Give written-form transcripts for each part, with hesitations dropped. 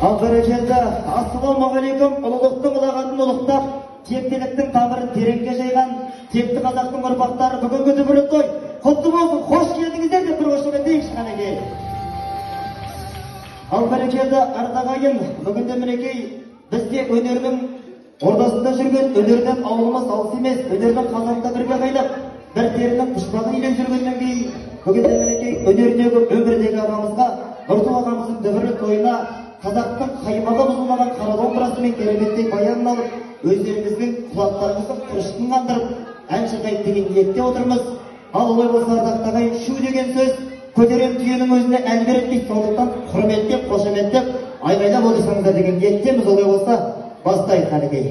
Бәрекелді, ассалаумағалейкум, ұлылықтың ұлағатын ұлықтап, тектіліктің тамырын тереңге жайған, текті қазақтың ұрпақтары бүгінгі дүбірі той. Құтты болсын, қош келдіңіздер деп бір қошемет дейікші қанекей. Ал бәрекелді, ардағайын, бүгінде мінекей бізде өнердің ордасында жүрген, өнерден ауылымыз алыс емес, өнердің қазанда бірге қайнап, бір терінің пұшпағы илеп жүргеннен кейін, бүгінде мінекей өнердегі, өмірдегі ағамызға, Нұрту ағамыздың дүбірі тойына қазақтың қаймағы бұзылмаған қара домбырасымен кереметтей баянын алып, өздеріңіздің құлақтарыңыздың құрышын қандырып, ән шырқайық деген ниетте отырмыз. Ал олай болса ардақтағай, шу деген сөз көтерем түйенің өзіне ән береді, сондықтан құрметтеп, қошеметтеп, айғайлап отырсаңыздар деген ниеттеміз. Олай болса бастайық қанекей.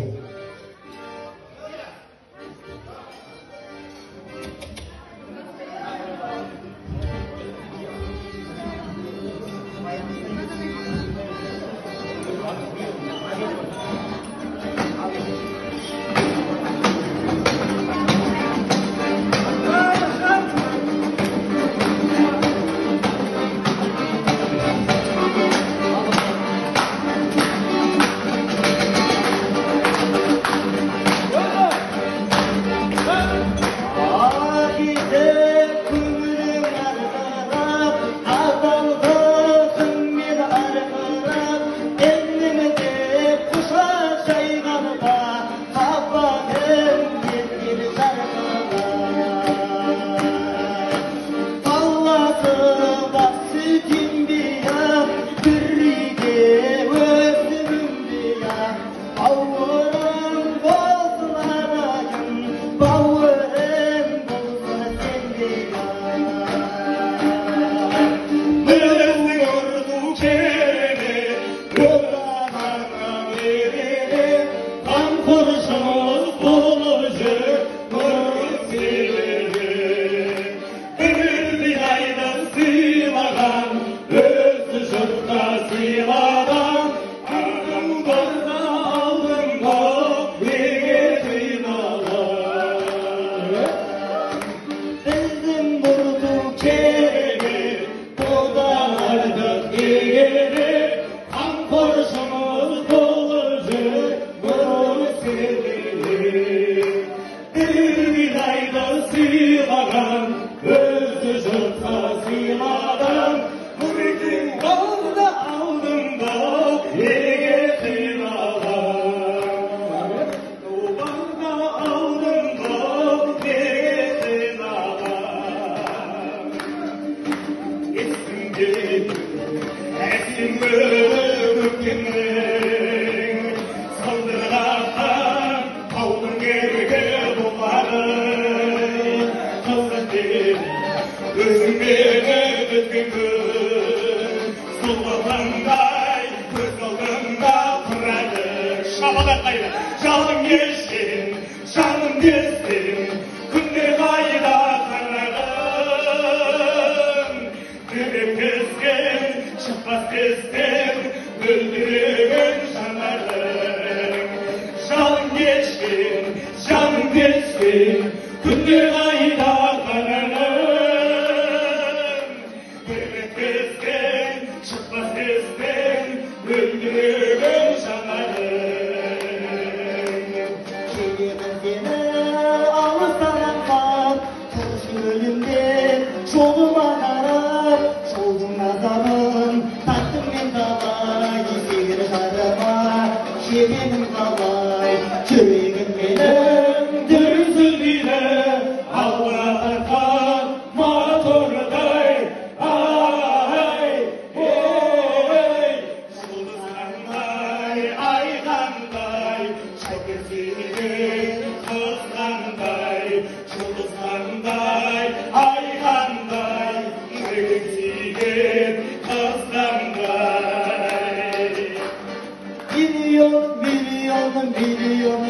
Milyon, milyon, milyon,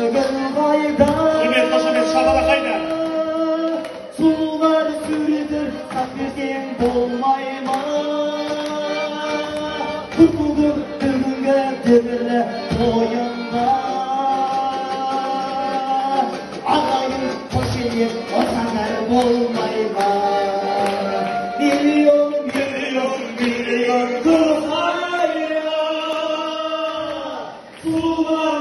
сұлулар